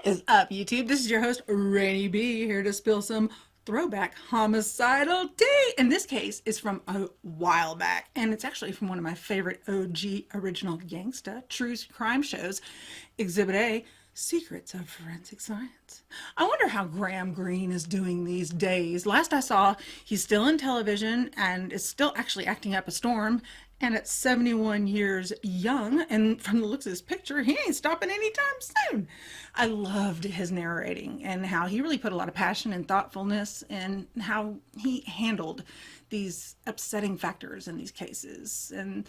What is up, YouTube? This is your host, Ranee B, here to spill some throwback homicidal tea. And this case is from a while back, and it's actually from one of my favorite OG original gangsta true crime shows, Exhibit A, Secrets of Forensic Science. I wonder how Graham Greene is doing these days. Last I saw, he's still in television and is still actually acting up a storm. And at 71 years young, and from the looks of this picture, he ain't stopping anytime soon. I loved his narrating and how he really put a lot of passion and thoughtfulness in how he handled these upsetting factors in these cases. And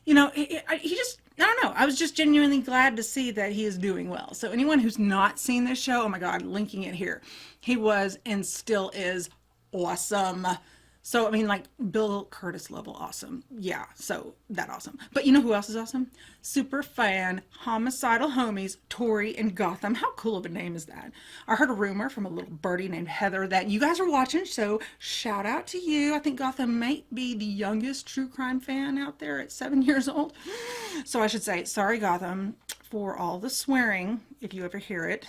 he just, I don't know, I was just genuinely glad to see that he is doing well. So anyone who's not seen this show, oh my God, linking it here. He was and still is awesome. So, I mean, like Bill Curtis level awesome. Yeah, so that awesome. But you know who else is awesome? Super fan, homicidal homies, Tori and Gotham. How cool of a name is that? I heard a rumor from a little birdie named Heather that you guys are watching, so shout out to you. I think Gotham might be the youngest true crime fan out there at 7 years old. So I should say, sorry, Gotham, for all the swearing. If you ever hear it,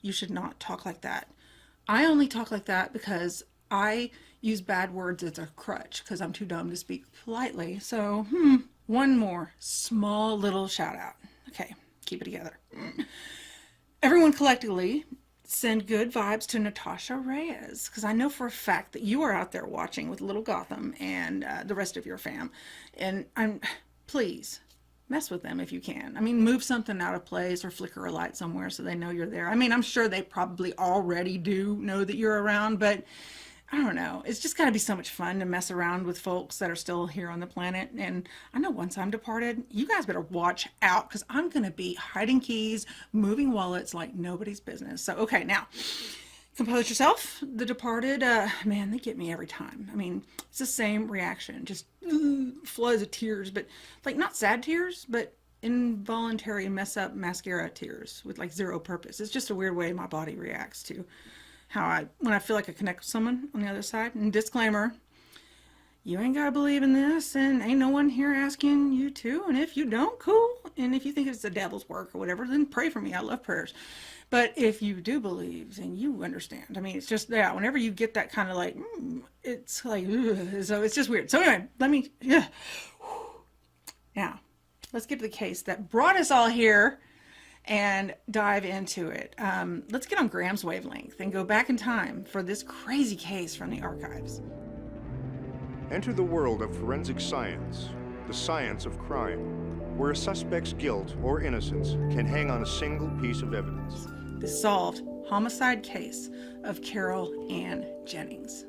you should not talk like that. I only talk like that because I use bad words as a crutch because I'm too dumb to speak politely. So, one more small little shout out. Okay, keep it together. Everyone collectively send good vibes to Natasha Reyes because I know for a fact that you are out there watching with Little Gotham and the rest of your fam. And please mess with them if you can. I mean, move something out of place or flicker a light somewhere so they know you're there. I mean, I'm sure they probably already do know that you're around, but I don't know. It's just got to be so much fun to mess around with folks that are still here on the planet. And I know once I'm departed, you guys better watch out because I'm going to be hiding keys, moving wallets like nobody's business. So, okay, now compose yourself. The departed, man, they get me every time. I mean, it's the same reaction, just floods of tears, but like not sad tears, but involuntary mess up mascara tears with like zero purpose. It's just a weird way my body reacts to when I feel like I connect with someone on the other side. And disclaimer, you ain't gotta believe in this, and ain't no one here asking you to. And if you don't, cool. And if you think it's the devil's work or whatever, then pray for me. I love prayers. But if you do believe, then you understand. I mean, it's just that whenever you get that kind of like, it's like, so it's just weird. So anyway, now let's get to the case that brought us all here and dive into it. Let's get on Graham's wavelength and go back in time for this crazy case from the archives. Enter the world of forensic science, the science of crime, where a suspect's guilt or innocence can hang on a single piece of evidence. The solved homicide case of Carole Anne Jennings.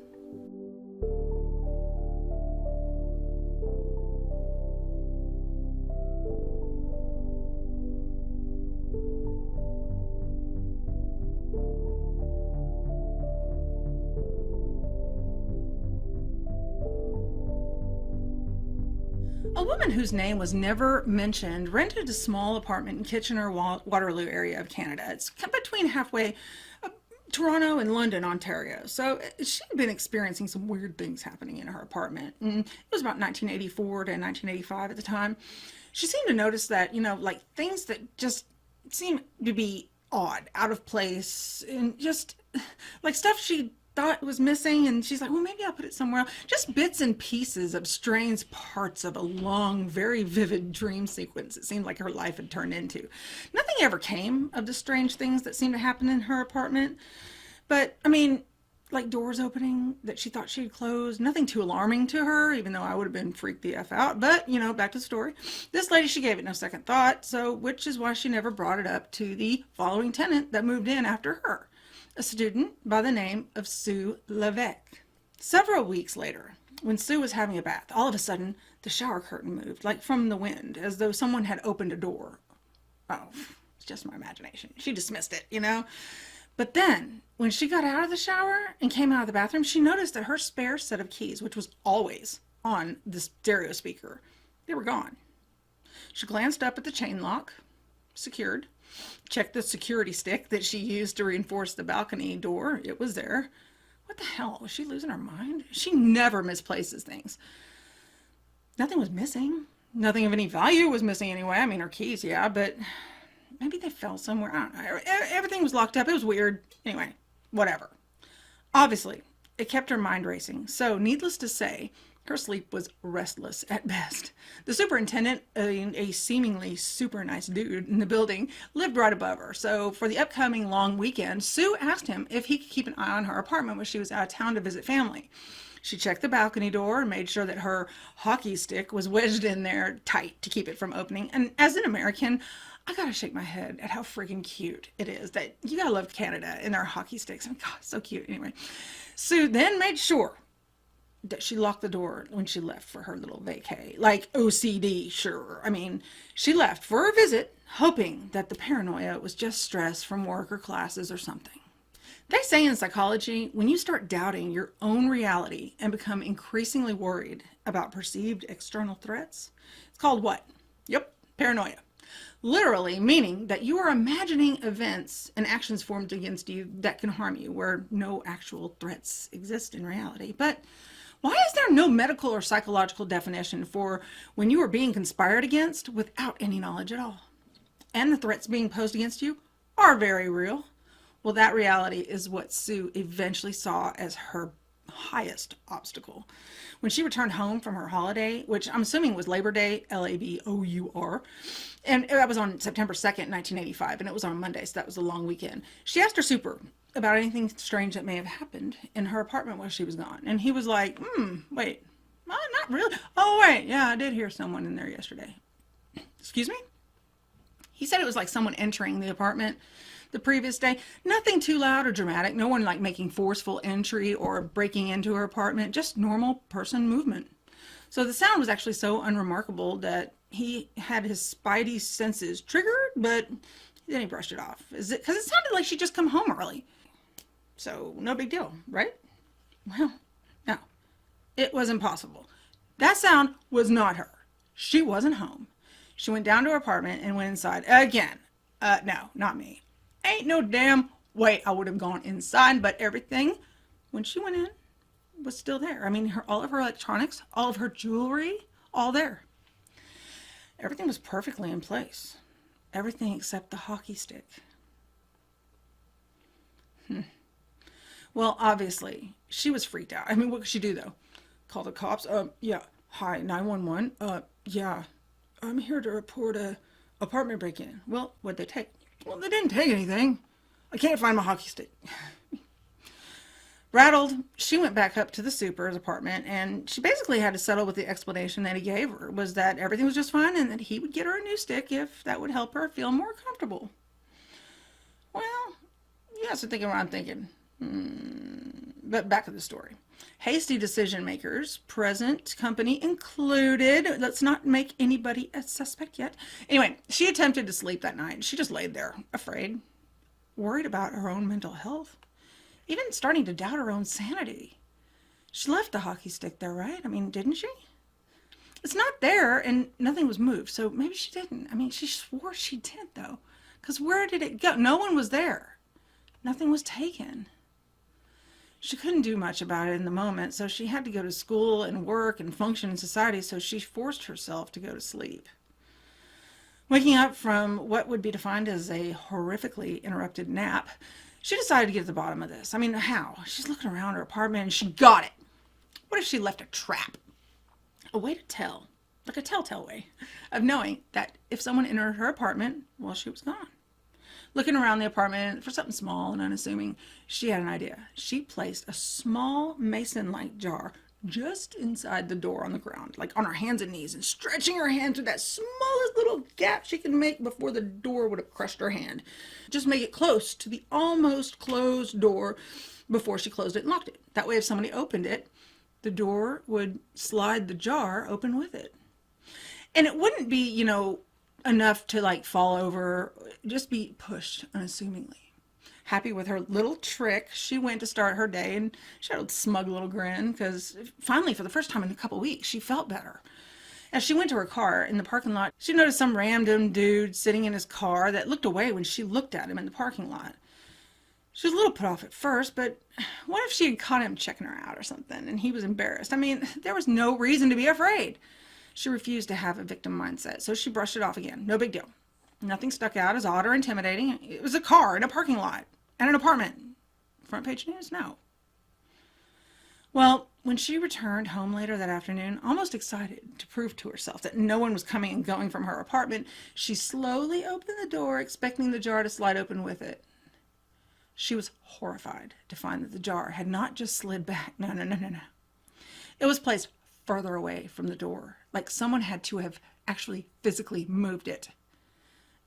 A woman whose name was never mentioned rented a small apartment in Kitchener-Waterloo area of Canada. It's between halfway Toronto and London, Ontario. So she'd been experiencing some weird things happening in her apartment. And it was about 1984 to 1985 at the time. She seemed to notice that, like things that just seemed to be odd, out of place, and just like stuff she thought was missing, and she's like, well, maybe I'll put it somewhere else. Just bits and pieces of strange parts of a long, very vivid dream sequence it seemed like her life had turned into. Nothing ever came of the strange things that seemed to happen in her apartment, but I mean, like doors opening that she thought she had closed, nothing too alarming to her, even though I would have been freaked the F out. But, back to the story. This lady, she gave it no second thought, so which is why she never brought it up to the following tenant that moved in after her, a student by the name of Sue Levesque. Several weeks later, when Sue was having a bath, all of a sudden the shower curtain moved, like from the wind, as though someone had opened a door. Oh, it's just my imagination. She dismissed it. But then, when she got out of the shower and came out of the bathroom, she noticed that her spare set of keys, which was always on the stereo speaker, they were gone. She glanced up at the chain lock, secured, checked the security stick that she used to reinforce the balcony door. It was there. What the hell? Was she losing her mind? She never misplaces things. Nothing was missing. Nothing of any value was missing anyway. I mean, her keys, yeah, but Maybe they fell somewhere. I don't know. Everything was locked up. It was weird. Anyway, whatever. Obviously, it kept her mind racing. So, needless to say, her sleep was restless at best. The superintendent, a seemingly super nice dude in the building, lived right above her. So for the upcoming long weekend, Sue asked him if he could keep an eye on her apartment when she was out of town to visit family. She checked the balcony door and made sure that her hockey stick was wedged in there tight to keep it from opening. And as an American, I gotta shake my head at how freaking cute it is that you gotta love Canada and their hockey sticks. I mean, God, so cute. Anyway, Sue then made sure that she locked the door when she left for her little vacay. Like OCD, sure. I mean, she left for a visit, hoping that the paranoia was just stress from work or classes or something. They say in psychology, when you start doubting your own reality and become increasingly worried about perceived external threats, it's called what? Yep, paranoia. Literally meaning that you are imagining events and actions formed against you that can harm you, where no actual threats exist in reality. But why is there no medical or psychological definition for when you are being conspired against without any knowledge at all? And the threats being posed against you are very real. Well, that reality is what Sue eventually saw as her highest obstacle. When she returned home from her holiday, which I'm assuming was Labor Day, Labour, and that was on September 2nd, 1985, and it was on Monday, so that was a long weekend. She asked her super about anything strange that may have happened in her apartment while she was gone. And he was like, wait, well, not really. Oh, wait, yeah, I did hear someone in there yesterday. Excuse me? He said it was like someone entering the apartment the previous day. Nothing too loud or dramatic. No one like making forceful entry or breaking into her apartment. Just normal person movement. So the sound was actually so unremarkable that he had his spidey senses triggered, but then he brushed it off. Is it because it sounded like she'd just come home early? So no big deal, right? Well, no, it was impossible. That sound was not her. She wasn't home. She went down to her apartment and went inside again. No, not me. Ain't no damn way I would have gone inside, but everything, when she went in, was still there. I mean, all of her electronics, all of her jewelry, all there. Everything was perfectly in place. Everything except the hockey stick. Well, obviously, she was freaked out. I mean, what could she do, though? Call the cops? Yeah. Hi, 911. Yeah. I'm here to report a apartment break-in. Well, what'd they take? Well, they didn't take anything. I can't find my hockey stick. Rattled, she went back up to the super's apartment, and she basically had to settle with the explanation that he gave her, was that everything was just fine and that he would get her a new stick if that would help her feel more comfortable. Well, you guys are thinking what I'm thinking. But back to the story. Hasty decision makers, present company included. Let's not make anybody a suspect yet. Anyway, she attempted to sleep that night. She just laid there, afraid, worried about her own mental health, even starting to doubt her own sanity. She left the hockey stick there, right? I mean, didn't she? It's not there, and nothing was moved, so maybe she didn't. I mean, she swore she did, though, because where did it go? No one was there. Nothing was taken. She couldn't do much about it in the moment, so she had to go to school and work and function in society, so she forced herself to go to sleep. Waking up from what would be defined as a horrifically interrupted nap, she decided to get to the bottom of this. I mean, how? She's looking around her apartment and she got it. What if she left a trap? A way to tell, like a telltale way, of knowing that if someone entered her apartment, well, she was gone. Looking around the apartment for something small and unassuming, she had an idea. She placed a small mason-like jar just inside the door on the ground, like on her hands and knees, and stretching her hand through that smallest little gap she could make before the door would have crushed her hand. Just make it close to the almost closed door before she closed it and locked it. That way, if somebody opened it, the door would slide the jar open with it. And it wouldn't be, enough to like fall over, just be pushed unassumingly. Happy with her little trick, she went to start her day and she had a smug little grin because finally, for the first time in a couple weeks, she felt better. As she went to her car in the parking lot, she noticed some random dude sitting in his car that looked away when she looked at him in the parking lot. She was a little put off at first, but what if she had caught him checking her out or something and he was embarrassed? I mean, there was no reason to be afraid. She refused to have a victim mindset, so she brushed it off again. No big deal. Nothing stuck out as odd or intimidating. It was a car in a parking lot and an apartment. Front page news? No. Well, when she returned home later that afternoon, almost excited to prove to herself that no one was coming and going from her apartment, she slowly opened the door, expecting the jar to slide open with it. She was horrified to find that the jar had not just slid back. No. It was placed further away from the door, like someone had to have actually physically moved it.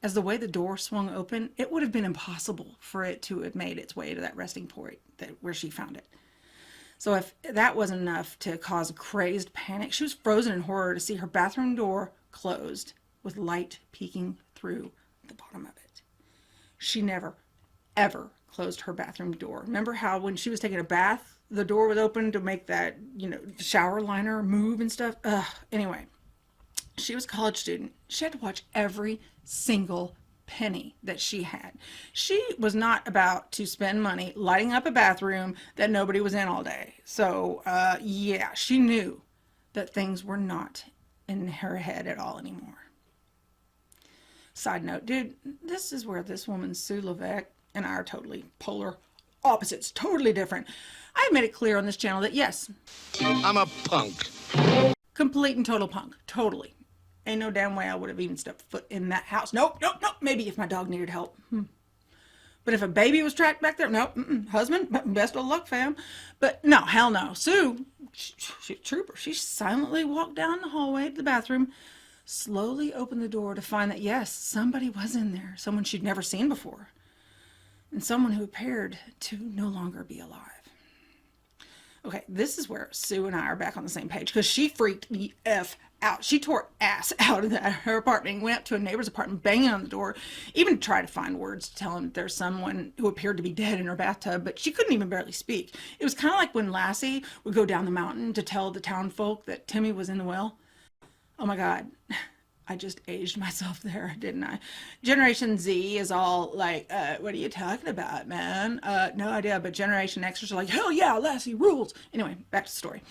As the way the door swung open, it would have been impossible for it to have made its way to that resting point where she found it. So if that wasn't enough to cause crazed panic, she was frozen in horror to see her bathroom door closed with light peeking through the bottom of it. She never, ever closed her bathroom door. Remember how when she was taking a bath, the door was open to make that, shower liner move and stuff? Anyway, she was a college student. She had to watch every single penny that she had. She was not about to spend money lighting up a bathroom that nobody was in all day. So, yeah, she knew that things were not in her head at all anymore. Side note, dude, this is where this woman, Sue Levesque, and I are totally polar opposites, totally different. I've made it clear on this channel that yes, I'm a punk. complete and total punk, totally. Ain't no damn way I would have even stepped foot in that house. Nope. Maybe if my dog needed help. But if a baby was tracked back there, nope. Husband, best of luck, fam. But no, hell no. Sue, she's a trooper. She silently walked down the hallway to the bathroom, slowly opened the door to find that, yes, somebody was in there. Someone she'd never seen before. And someone who appeared to no longer be alive. Okay, this is where Sue and I are back on the same page because she freaked the F out. She tore ass out of her apartment and went up to a neighbor's apartment, banging on the door, even tried to find words to tell him that there's someone who appeared to be dead in her bathtub, but she couldn't even barely speak. It was kind of like when Lassie would go down the mountain to tell the town folk that Timmy was in the well. Oh my God. I just aged myself there, didn't I? Generation Z is all like, what are you talking about, man? No idea, but Generation Xers are like, hell yeah, Lassie rules. Anyway, back to the story.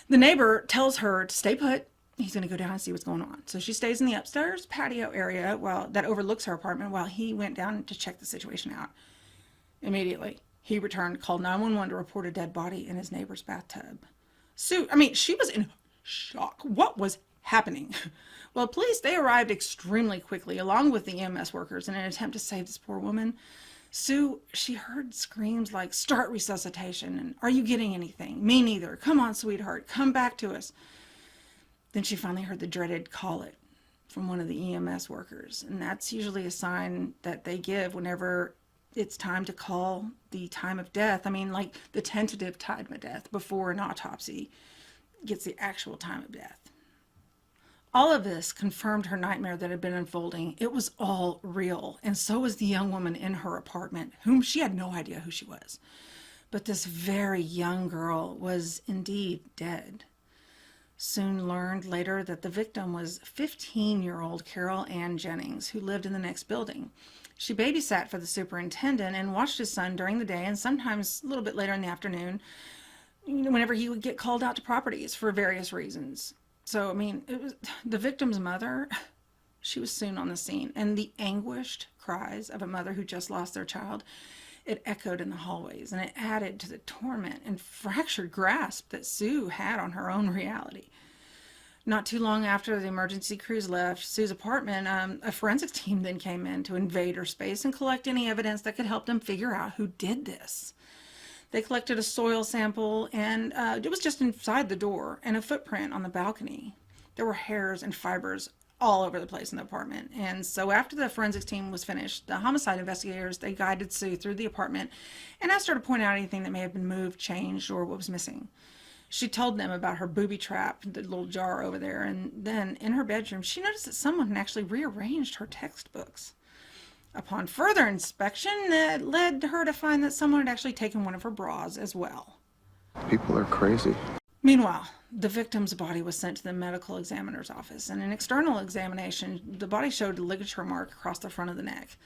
The neighbor tells her to stay put. He's going to go down and see what's going on. So she stays in the upstairs patio area that overlooks her apartment while he went down to check the situation out. Immediately, he returned, called 911 to report a dead body in his neighbor's bathtub. Sue, she was in shock. What was happening? Well, police, they arrived extremely quickly, along with the EMS workers, in an attempt to save this poor woman. Sue, she heard screams like, start resuscitation, and are you getting anything? Me neither. Come on, sweetheart, come back to us. Then she finally heard the dreaded call it from one of the EMS workers, and that's usually a sign that they give whenever it's time to call the time of death. Like the tentative time of death before an autopsy gets the actual time of death. All of this confirmed her nightmare that had been unfolding. It was all real, and so was the young woman in her apartment, whom she had no idea who she was. But this very young girl was indeed dead. Soon learned later that the victim was 15-year-old Carole Anne Jennings, who lived in the next building. She babysat for the superintendent and watched his son during the day and sometimes a little bit later in the afternoon, whenever he would get called out to properties for various reasons. So, it was the victim's mother. She was soon on the scene, and the anguished cries of a mother who just lost their child, it echoed in the hallways, and it added to the torment and fractured grasp that Sue had on her own reality. Not too long after the emergency crews left Sue's apartment, a forensics team then came in to invade her space and collect any evidence that could help them figure out who did this. They collected a soil sample, and it was just inside the door, and a footprint on the balcony. There were hairs and fibers all over the place in the apartment. And so after the forensics team was finished, the homicide investigators, they guided Sue through the apartment and asked her to point out anything that may have been moved, changed, or what was missing. She told them about her booby trap, the little jar over there, and then in her bedroom, she noticed that someone had actually rearranged her textbooks. Upon further inspection, it led her to find that someone had actually taken one of her bras as well. People are crazy. Meanwhile, the victim's body was sent to the medical examiner's office, and in external examination, the body showed a ligature mark across the front of the neck.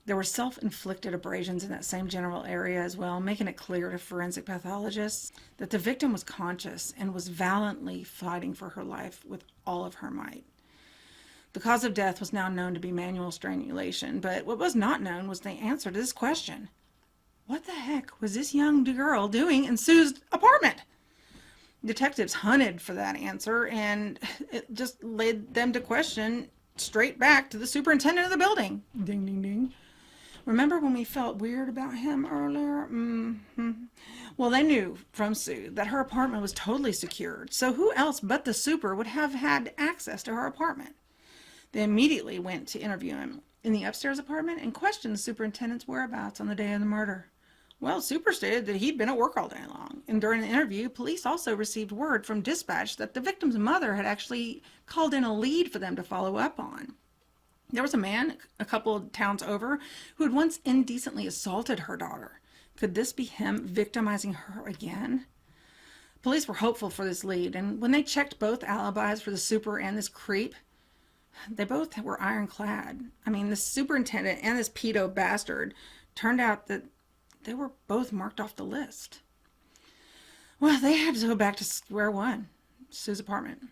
There were self-inflicted abrasions in that same general area as well, making it clear to forensic pathologists that the victim was conscious and was valiantly fighting for her life with all of her might. The cause of death was now known to be manual strangulation, but what was not known was the answer to this question. What the heck was this young girl doing in Sue's apartment? Detectives hunted for that answer, and it just led them to question straight back to the superintendent of the building. Ding, ding, ding. Remember when we felt weird about him earlier? Well, they knew from Sue that her apartment was totally secured, so who else but the super would have had access to her apartment? They immediately went to interview him in the upstairs apartment and questioned the superintendent's whereabouts on the day of the murder. Well, Super stated that he'd been at work all day long, and during the interview, police also received word from dispatch that the victim's mother had actually called in a lead for them to follow up on. There was a man a couple of towns over who had once indecently assaulted her daughter. Could this be him victimizing her again? Police were hopeful for this lead, and when they checked both alibis for the super and this creep, they both were ironclad. I mean, the superintendent and this pedo bastard turned out that they were both marked off the list. Well, they had to go back to square one, Sue's apartment.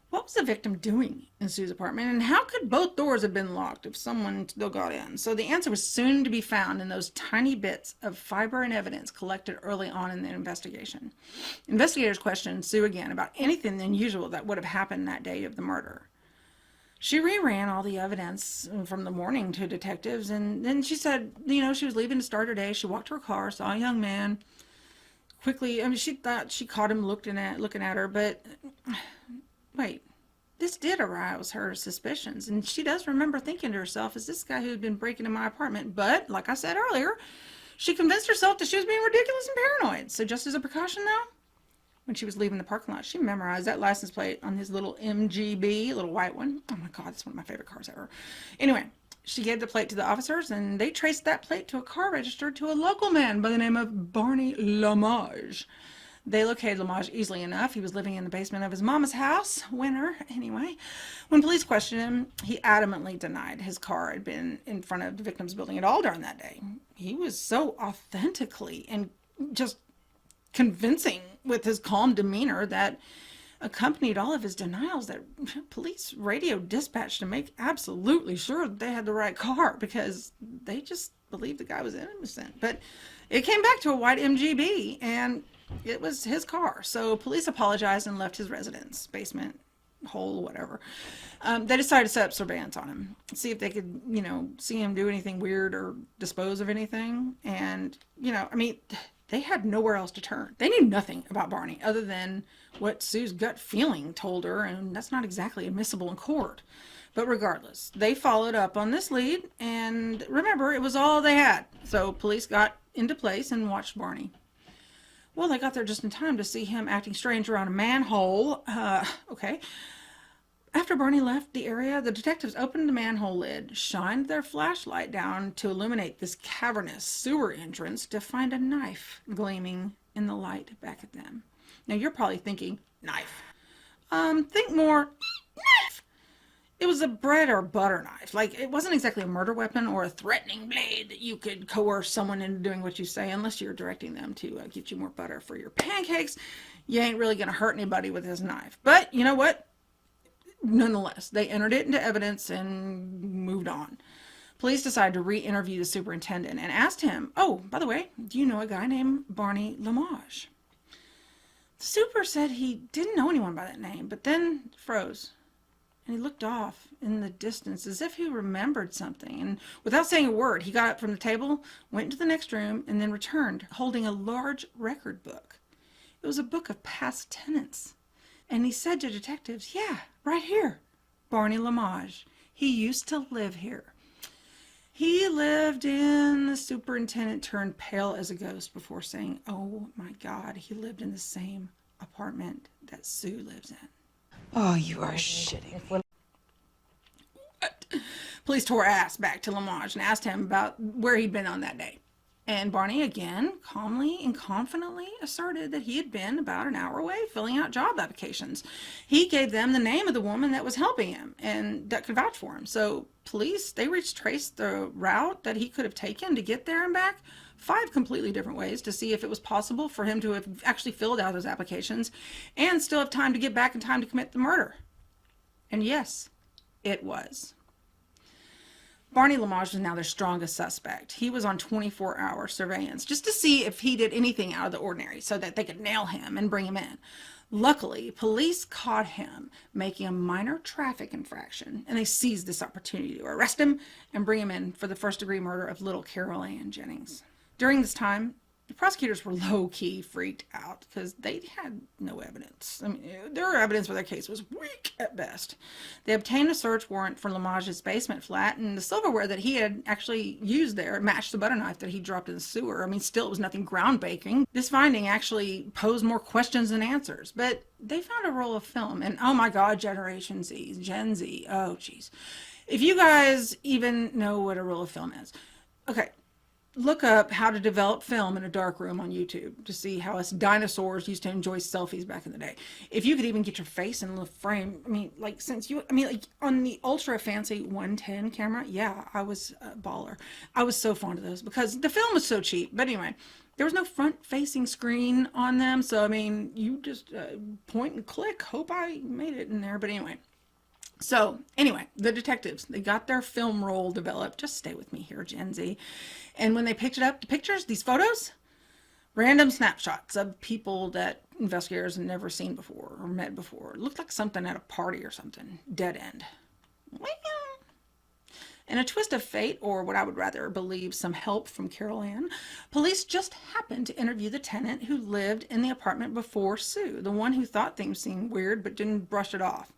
What was the victim doing in Sue's apartment, and how could both doors have been locked if someone still got in? So the answer was soon to be found in those tiny bits of fiber and evidence collected early on in the investigation. Investigators questioned Sue again about anything unusual that would have happened that day of the murder. She reran all the evidence from the morning to detectives, and then she said, she was leaving to start her day. She walked to her car, saw a young man. Quickly, she thought she caught him looking at her, but wait, this did arouse her suspicions, and she does remember thinking to herself, is this guy who had been breaking in my apartment? But, like I said earlier, she convinced herself that she was being ridiculous and paranoid. So just as a precaution, though, when she was leaving the parking lot, she memorized that license plate on his little MGB, little white one. Oh my God, it's one of my favorite cars ever. Anyway, she gave the plate to the officers, and they traced that plate to a car registered to a local man by the name of Barney Lamage. They located Lamage easily enough. He was living in the basement of his mama's house, winter, anyway. When police questioned him, he adamantly denied his car had been in front of the victim's building at all during that day. He was so authentically and just convincing with his calm demeanor that accompanied all of his denials that police radioed dispatch to make absolutely sure that they had the right car, because they just believed the guy was innocent. But it came back to a white MGB, and it was his car. So police apologized and left his residence, basement, hole, whatever. They decided to set up surveillance on him, see if they could, see him do anything weird or dispose of anything. And, they had nowhere else to turn. They knew nothing about Barney other than what Sue's gut feeling told her, and that's not exactly admissible in court. But regardless, they followed up on this lead, and remember, it was all they had. So police got into place and watched Barney. Well, they got there just in time to see him acting strange around a manhole. Okay. After Barney left the area, the detectives opened the manhole lid, shined their flashlight down to illuminate this cavernous sewer entrance to find a knife gleaming in the light back at them. Now, you're probably thinking, knife. Think more, knife. It was a bread or butter knife. Like, it wasn't exactly a murder weapon or a threatening blade that you could coerce someone into doing what you say, unless you're directing them to get you more butter for your pancakes. You ain't really going to hurt anybody with this knife. But you know what? Nonetheless, they entered it into evidence and moved on. Police decided to re-interview the superintendent and asked him, oh, by the way, do you know a guy named Barney Lamage? The super said he didn't know anyone by that name, but then froze. And he looked off in the distance as if he remembered something. And without saying a word, he got up from the table, went into the next room, and then returned, holding a large record book. It was a book of past tenants. And he said to detectives, yeah, right here, Barney Lamage. He used to live here. He lived in, the superintendent turned pale as a ghost before saying, oh my God, he lived in the same apartment that Sue lives in. Oh, you are shitting. What? Police tore ass back to Lamage and asked him about where he'd been on that day. And Barney again calmly and confidently asserted that he had been about an hour away filling out job applications. He gave them the name of the woman that was helping him and that could vouch for him. So police, they traced the route that he could have taken to get there and back 5 completely different ways to see if it was possible for him to have actually filled out those applications and still have time to get back in time to commit the murder. And yes, It was. Barney Lamage was now their strongest suspect. He was on 24-hour surveillance just to see if he did anything out of the ordinary so that they could nail him and bring him in. Luckily, police caught him making a minor traffic infraction, and they seized this opportunity to arrest him and bring him in for the first-degree murder of little Carole Anne Jennings. During this time, the prosecutors were low-key freaked out because they had no evidence. I mean, their evidence for their case was weak at best. They obtained a search warrant for Lamage's basement flat, and the silverware that he had actually used there matched the butter knife that he dropped in the sewer. I mean, still, it was nothing groundbreaking. This finding actually posed more questions than answers, but they found a roll of film, and oh my God, Generation Z, Gen Z, oh geez. If you guys even know what a roll of film is. Okay. Look up how to develop film in a dark room on YouTube to see how us dinosaurs used to enjoy selfies back in the day. If you could even get your face in the frame, I mean, like on the ultra fancy 110 camera, yeah, I was a baller. I was so fond of those because the film was so cheap. But anyway, there was no front facing screen on them. So, I mean, you just point and click, hope I made it in there. But anyway. So anyway, the detectives, they got their film roll developed. Just stay with me here, Gen Z. And when they picked it up, the pictures, these photos, random snapshots of people that investigators had never seen before or met before. It looked like something at a party or something. Dead end. Well, in a twist of fate, or what I would rather believe some help from Carole Anne, police just happened to interview the tenant who lived in the apartment before Sue, the one who thought things seemed weird but didn't brush it off.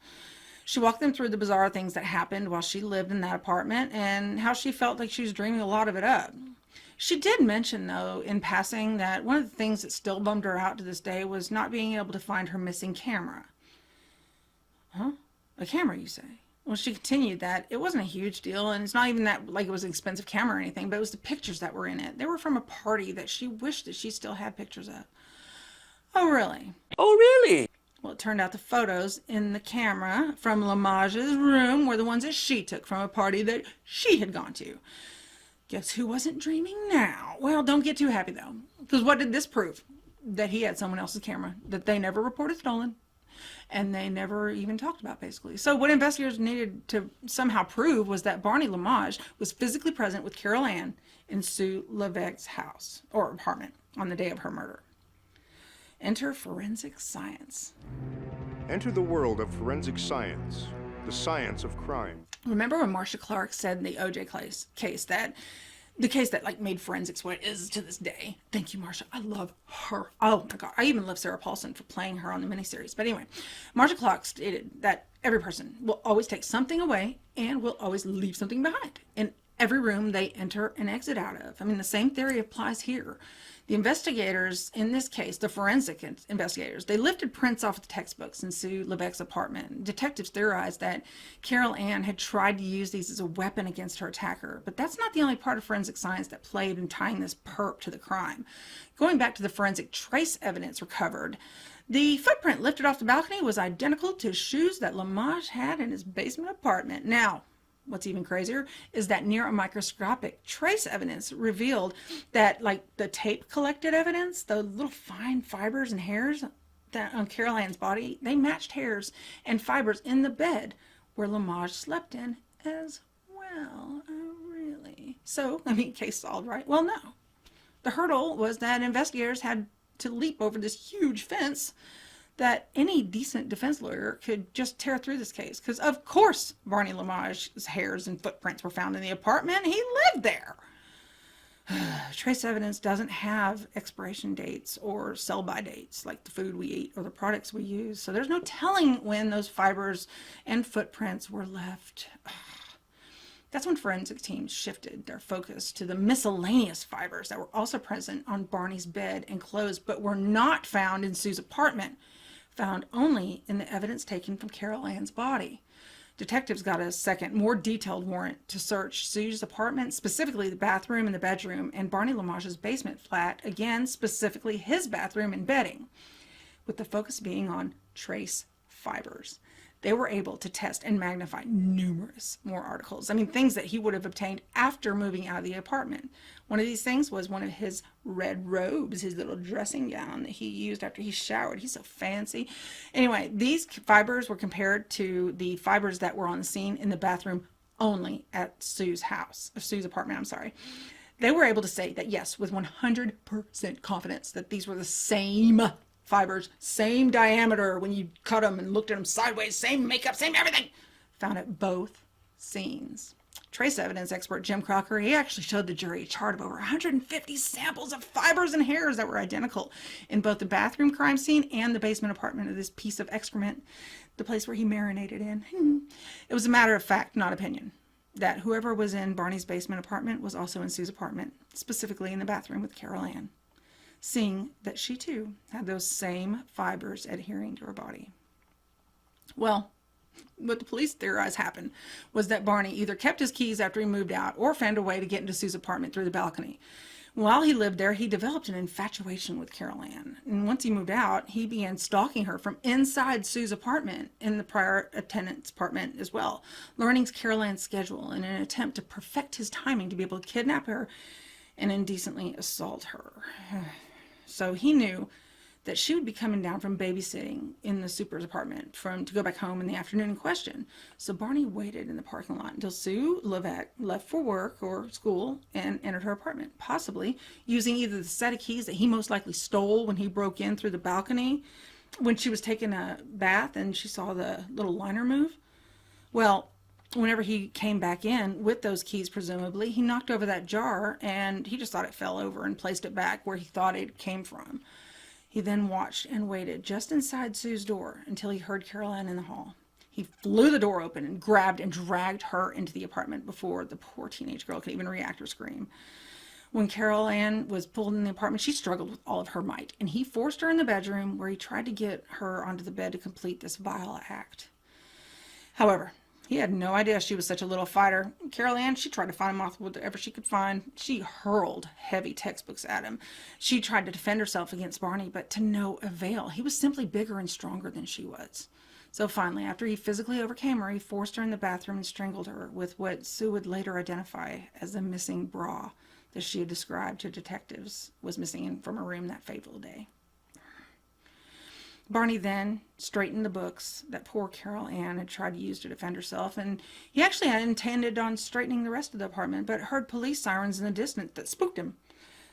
She walked them through the bizarre things that happened while she lived in that apartment and how she felt like she was dreaming a lot of it up. She did mention, though, in passing, that one of the things that still bummed her out to this day was not being able to find her missing camera. Huh? A camera, you say? Well, she continued that it wasn't a huge deal, and it's not even that like it was an expensive camera or anything, but it was the pictures that were in it. They were from a party that she wished that she still had pictures of. Oh, really? Oh, really? Well, it turned out the photos in the camera from Lamage's room were the ones that she took from a party that she had gone to. Guess who wasn't dreaming now? Well, don't get too happy, though. Because what did this prove? That he had someone else's camera that they never reported stolen. And they never even talked about, basically. So what investigators needed to somehow prove was that Barney Lamage was physically present with Carole Anne in Sue Levesque's house, or apartment, on the day of her murder. Enter forensic science. Enter the world of forensic science, the science of crime. Remember when Marcia Clark said in the OJ case that the case that like made forensics what it is to this day? Thank you, Marcia. I love her. Oh my God. I even love Sarah Paulson for playing her on the miniseries. But anyway, Marcia Clark stated that every person will always take something away and will always leave something behind in every room they enter and exit out of. I mean, the same theory applies here. The investigators in this case, the forensic investigators, they lifted prints off the textbooks in Sue Levesque's apartment. Detectives theorized that Carole Anne had tried to use these as a weapon against her attacker, but that's not the only part of forensic science that played in tying this perp to the crime. Going back to the forensic trace evidence recovered, the footprint lifted off the balcony was identical to shoes that Lamage had in his basement apartment. Now, what's even crazier is that near a microscopic trace evidence revealed that, like the tape collected evidence, the little fine fibers and hairs that on Carole Anne's body, they matched hairs and fibers in the bed where Lamage slept in as well. Oh, really? So, I mean, case solved, right? Well, no. The hurdle was that investigators had to leap over this huge fence that any decent defense lawyer could just tear through this case. Because, of course, Barney Lamage's hairs and footprints were found in the apartment. He lived there. Trace evidence doesn't have expiration dates or sell-by dates like the food we eat or the products we use. So there's no telling when those fibers and footprints were left. That's when forensic teams shifted their focus to the miscellaneous fibers that were also present on Barney's bed and clothes, but were not found in Sue's apartment, found only in the evidence taken from Carole Anne's body. Detectives got a second, more detailed warrant to search Sue's apartment, specifically the bathroom and the bedroom, and Barney Lamage's basement flat, again, specifically his bathroom and bedding, with the focus being on trace fibers. they were able to test and magnify numerous more articles. I mean, things that he would have obtained after moving out of the apartment. One of these things was one of his red robes, his little dressing gown that he used after he showered. He's so fancy. Anyway, these fibers were compared to the fibers that were on the scene in the bathroom only at Sue's apartment, I'm sorry. They were able to say that, yes, with 100% confidence, that these were the same fibers, same diameter when you cut them and looked at them sideways, same makeup, same everything, found at both scenes. Trace evidence expert Jim Crocker, he actually showed the jury a chart of over 150 samples of fibers and hairs that were identical in both the bathroom crime scene and the basement apartment of this piece of excrement, the place where he marinated in. It was a matter of fact, not opinion, that whoever was in Barney's basement apartment was also in Sue's apartment, specifically in the bathroom with Carole Anne, seeing that she too had those same fibers adhering to her body. Well, what the police theorized happened was that Barney either kept his keys after he moved out or found a way to get into Sue's apartment through the balcony. While he lived there, he developed an infatuation with Carole Anne. And once he moved out, he began stalking her from inside Sue's apartment in the prior tenant's apartment as well, learning Carole Anne's schedule in an attempt to perfect his timing to be able to kidnap her and indecently assault her. So he knew that she would be coming down from babysitting in the super's apartment to go back home in the afternoon in question. So Barney waited in the parking lot until Sue left for work or school and entered her apartment, possibly using either the set of keys that he most likely stole when he broke in through the balcony when she was taking a bath and she saw the little liner move. Well, whenever he came back in with those keys, presumably, he knocked over that jar and he just thought it fell over and placed it back where he thought it came from. He then watched and waited just inside Sue's door until he heard Carole Anne in the hall. He flew the door open and grabbed and dragged her into the apartment before the poor teenage girl could even react or scream. When Carole Anne was pulled in the apartment, she struggled with all of her might, and he forced her in the bedroom where he tried to get her onto the bed to complete this vile act. However, he had no idea she was such a little fighter. Carole Anne, she tried to find him off with whatever she could find. She hurled heavy textbooks at him. She tried to defend herself against Barney, but to no avail. He was simply bigger and stronger than she was. So finally, after he physically overcame her, he forced her in the bathroom and strangled her with what Sue would later identify as the missing bra that she had described to detectives was missing from her room that fateful day. Barney then straightened the books that poor Carole Anne had tried to use to defend herself, and he actually had intended on straightening the rest of the apartment, but heard police sirens in the distance that spooked him.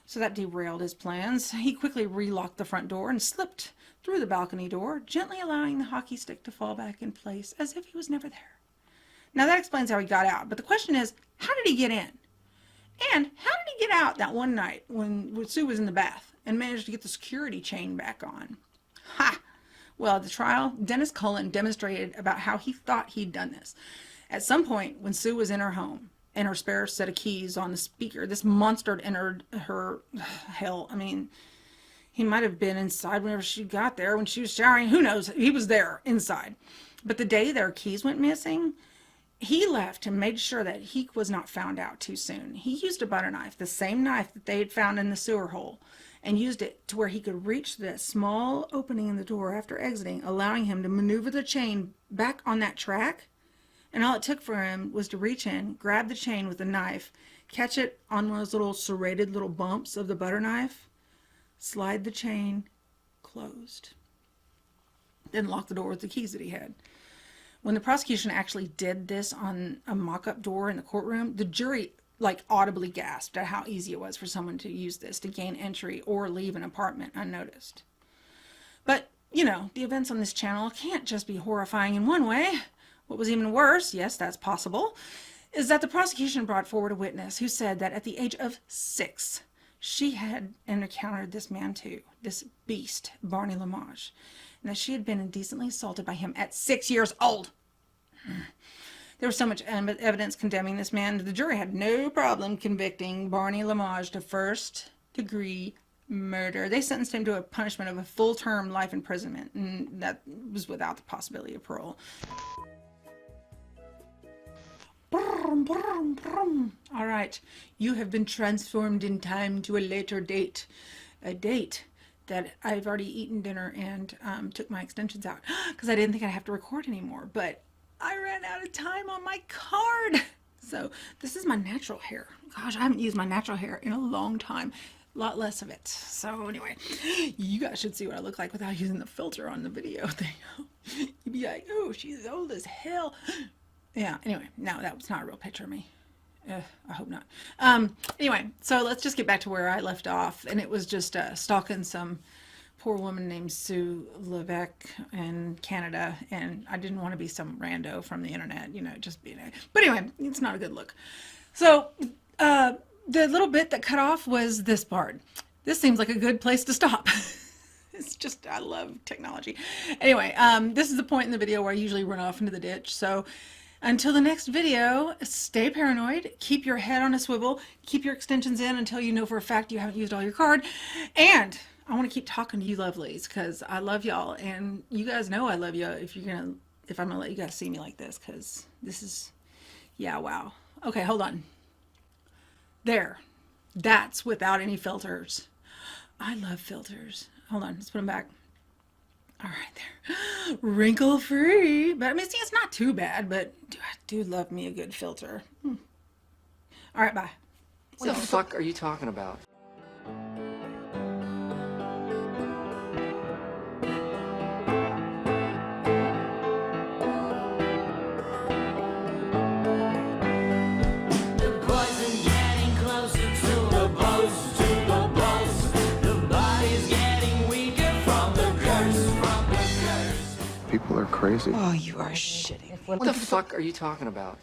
So that derailed his plans. He quickly relocked the front door and slipped through the balcony door, gently allowing the hockey stick to fall back in place as if he was never there. Now that explains how he got out, but the question is, how did he get in? And how did he get out that one night when Sue was in the bath and managed to get the security chain back on? Ha! Well, at the trial, Dennis Cullen demonstrated about how he thought he'd done this. At some point, when Sue was in her home and her spare set of keys on the speaker, this monster had entered her hell. I mean, he might have been inside whenever she got there when she was showering. Who knows? He was there inside. But the day their keys went missing, he left and made sure that he was not found out too soon. He used a butter knife, the same knife that they had found in the sewer hole, and used it to where he could reach the small opening in the door after exiting, allowing him to maneuver the chain back on that track. And all it took for him was to reach in, grab the chain with the knife, catch it on one of those little serrated little bumps of the butter knife, slide the chain closed, then lock the door with the keys that he had. When the prosecution actually did this on a mock-up door in the courtroom, the jury audibly gasped at how easy it was for someone to use this to gain entry or leave an apartment unnoticed. But, the events on this channel can't just be horrifying in one way. What was even worse, yes, that's possible, is that the prosecution brought forward a witness who said that at the age of 6, she had encountered this man too, this beast, Barney Lamage, and that she had been indecently assaulted by him at 6 years old. There was so much evidence condemning this man, the jury had no problem convicting Barney Lamage to first-degree murder. They sentenced him to a punishment of a full-term life imprisonment, and that was without the possibility of parole. All right, you have been transformed in time to a later date. A date that I've already eaten dinner and took my extensions out because I didn't think I'd have to record anymore, but I ran out of time on my card. So this is my natural hair. Gosh, I haven't used my natural hair in a long time. A lot less of it. So anyway, you guys should see what I look like without using the filter on the video thing. You'd be like, oh, she's old as hell. Yeah, anyway, no, that was not a real picture of me. I hope not. Anyway, so let's just get back to where I left off. And it was just stalking some poor woman named Sue Levesque in Canada. And I didn't want to be some rando from the internet, you know, just being a... But anyway, it's not a good look. So the little bit that cut off was this part. This seems like a good place to stop. It's just, I love technology. Anyway, this is the point in the video where I usually run off into the ditch. So until the next video, stay paranoid, keep your head on a swivel, keep your extensions in until you know for a fact you haven't used all your card. And I want to keep talking to you lovelies because I love y'all. And you guys know I love you if I'm going to let you guys see me like this, because this is, yeah, wow. Okay, hold on. There. That's without any filters. I love filters. Hold on, let's put them back. All right, there. Wrinkle free. But I mean, see, it's not too bad, but I do love me a good filter. All right, bye. What the fuck are you talking about? People are crazy. Oh, you are shitting. What the fuck are you talking about?